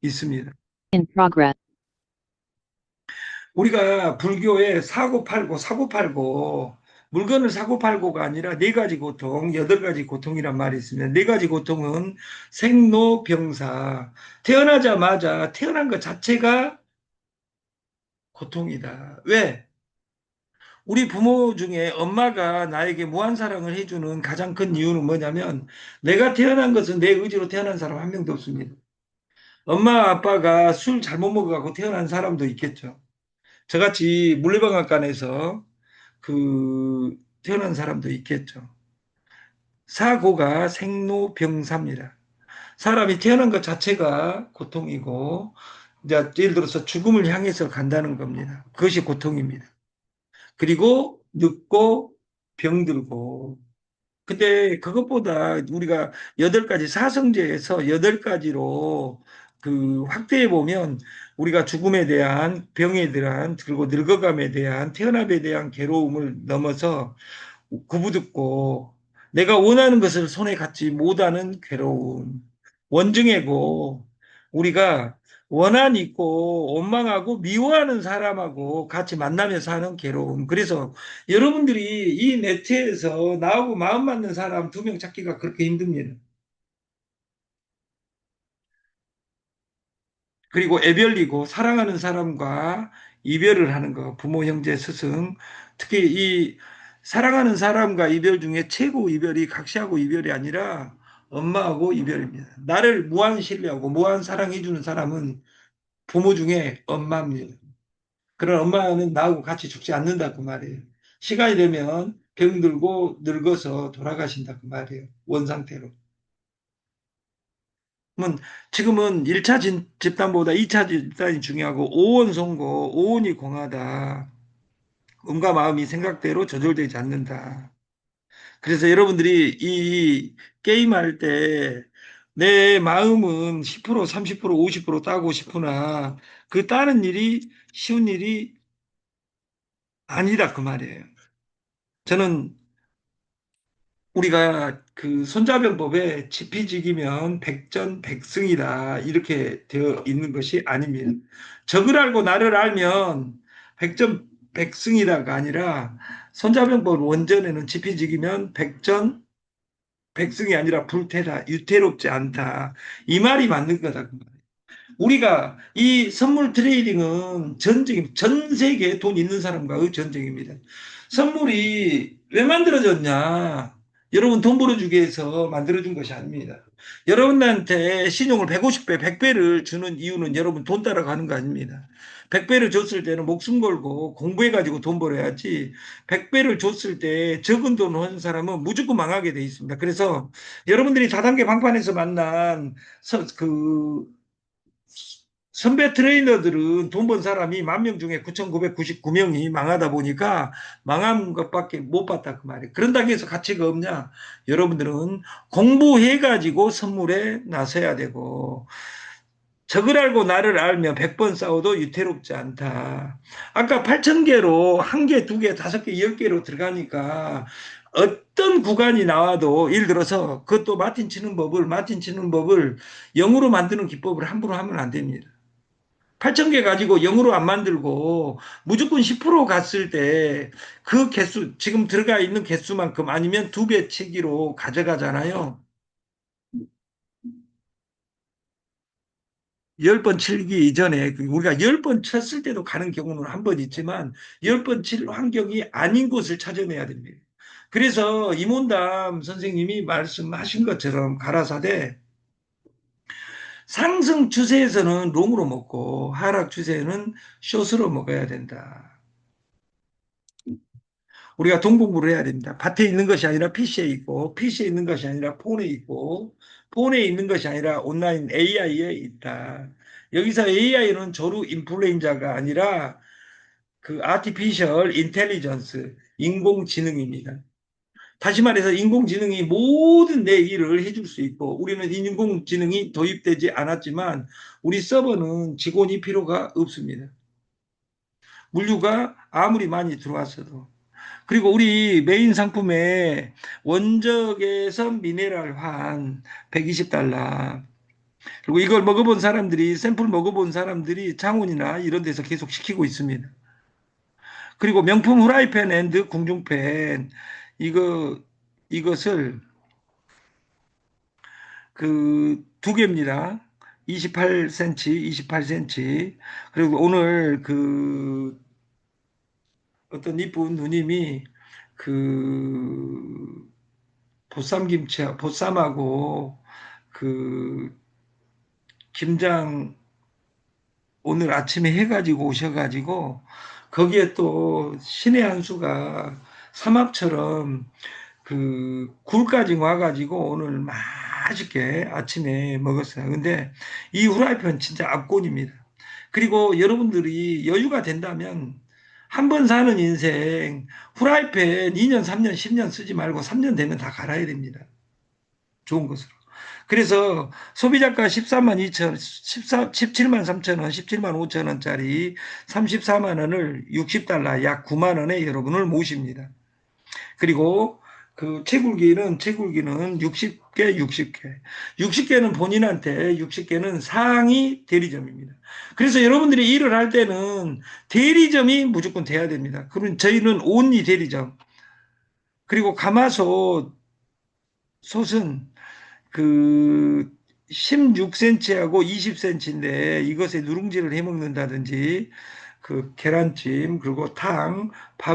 있습니다. In progress. 우리가 불교에 사고 팔고 물건을 사고 팔고가 아니라 네 가지 고통, 여덟 가지 고통이란 말이 있습니다. 네 가지 고통은 생로병사. 태어나자마자 태어난 것 자체가 고통이다. 왜? 우리 부모 중에 엄마가 나에게 무한 사랑을 해주는 가장 큰 이유는 뭐냐면 내가 태어난 것은 내 의지로 태어난 사람 한 명도 없습니다. 엄마 아빠가 술 잘못 먹어가고 태어난 사람도 있겠죠. 저같이 물리방앗간에서 태어난 사람도 있겠죠. 사고가 생로병사입니다. 사람이 태어난 것 자체가 고통이고, 이제 예를 들어서 죽음을 향해서 간다는 겁니다. 그것이 고통입니다. 그리고 늙고 병들고. 근데 그것보다 우리가 여덟 가지 사성제에서 여덟 가지로 확대해 보면 우리가 죽음에 대한 병에 대한 그리고 늙어감에 대한 태어남에 대한 괴로움을 넘어서 구부듣고 내가 원하는 것을 손에 갖지 못하는 괴로움, 원증이고 우리가 원한 있고 원망하고 미워하는 사람하고 같이 만나면서 하는 괴로움. 그래서 여러분들이 이 네트에서 나하고 마음 맞는 사람 두 명 찾기가 그렇게 힘듭니다. 그리고 애별리고 사랑하는 사람과 이별을 하는 거, 부모, 형제, 스승. 특히 이 사랑하는 사람과 이별 중에 최고 이별이 각시하고 이별이 아니라 엄마하고 이별입니다. 나를 무한 신뢰하고 무한 사랑해주는 사람은 부모 중에 엄마입니다. 그런 엄마는 나하고 같이 죽지 않는다고 말이에요. 시간이 되면 병들고 늙어서 돌아가신다고 말이에요. 원상태로. 그러면 지금은 1차 집단보다 2차 집단이 중요하고 오온 송고, 오온이 공하다. 몸과 마음이 생각대로 조절되지 않는다. 그래서 여러분들이 이 게임할 때 내 마음은 10%, 30%, 50% 따고 싶으나 그 따는 일이 쉬운 일이 아니다 그 말이에요. 저는 우리가 손자병법에 지피지기면 백전백승이다 이렇게 되어 있는 것이 아닙니다. 적을 알고 나를 알면 백전백승이다가 아니라 손자병법 원전에는 지피지기면 백전백승이 아니라 불태다, 유태롭지 않다. 이 말이 맞는 거다. 우리가 이 선물 트레이딩은 전쟁, 전 세계에 돈 있는 사람과의 전쟁입니다. 선물이 왜 만들어졌냐? 여러분 돈 벌어주기 위해서 만들어준 것이 아닙니다. 여러분한테 신용을 150배, 100배를 주는 이유는 여러분 돈 따라가는 거 아닙니다. 100배를 줬을 때는 목숨 걸고 공부해가지고 돈 벌어야지 100배를 줬을 때 적은 돈 하는 사람은 무조건 망하게 돼 있습니다. 그래서 여러분들이 다단계 방판에서 만난 선배 트레이너들은 돈 번 사람이 10,000명 중에 9,999명이 망하다 보니까 망한 것밖에 못 봤다 그 말이에요. 그런다고 해서 가치가 없냐? 여러분들은 공부해가지고 선물에 나서야 되고 적을 알고 나를 알면 100번 싸워도 유태롭지 않다. 아까 8,000개로 한 개, 두 개, 다섯 개, 10개로 들어가니까 어떤 구간이 나와도 예를 들어서 그것도 마틴 치는 법을 영으로 만드는 기법을 함부로 하면 안 됩니다. 8,000개 가지고 0으로 안 만들고 무조건 10% 갔을 때 그 개수, 지금 들어가 있는 개수만큼 아니면 두 배 치기로 가져가잖아요. 10번 치기 이전에 우리가 10번 쳤을 때도 가는 경우는 한 번 있지만 10번 칠 환경이 아닌 곳을 찾아내야 됩니다. 그래서 이몬담 선생님이 말씀하신 것처럼 가라사대 상승 추세에서는 롱으로 먹고 하락 추세에는 숏으로 먹어야 된다. 우리가 동공부를 해야 됩니다. 밭에 있는 것이 아니라 PC에 있고, PC에 있는 것이 아니라 폰에 있고, 폰에 있는 것이 아니라 온라인 AI에 있다. 여기서 AI는 조루 인플루엔자가 아니라 아티피셜 인텔리전스, 인공지능입니다. 다시 말해서 인공지능이 모든 내 일을 해줄 수 있고, 우리는 인공지능이 도입되지 않았지만, 우리 서버는 직원이 필요가 없습니다. 물류가 아무리 많이 들어왔어도. 그리고 우리 메인 상품에 원적외선 미네랄 환 $120, 그리고 이걸 먹어본 사람들이, 샘플 먹어본 사람들이 창원이나 이런 데서 계속 시키고 있습니다. 그리고 명품 후라이팬 앤드 궁중팬, 이거, 이것을 그 두 개입니다. 28cm, 28cm. 그리고 오늘 그 어떤 이쁜 누님이 그 보쌈하고 그 김장 오늘 아침에 해가지고 오셔가지고 거기에 또 신의 한 수가 삼합처럼 그 굴까지 와가지고 오늘 맛있게 아침에 먹었어요. 근데 이 후라이팬 진짜 압권입니다. 그리고 여러분들이 여유가 된다면 한 번 사는 인생 후라이팬 2년, 3년, 10년 쓰지 말고 3년 되면 다 갈아야 됩니다. 좋은 것으로. 그래서 소비자가 13만 2천, 17만 3천 원, 17만 5천 원짜리 34만 원을 60달러, 약 9만 원에 여러분을 모십니다. 그리고 그 채굴기는 60개, 60개. 60개는 본인한테, 60개는 상위 대리점입니다. 그래서 여러분들이 일을 할 때는 대리점이 무조건 돼야 됩니다. 그러면 저희는 온리 대리점. 그리고 가마솥, 솥은 그 16cm하고 20cm인데 이것에 누룽지를 해 먹는다든지 그 계란찜, 그리고 탕, 밥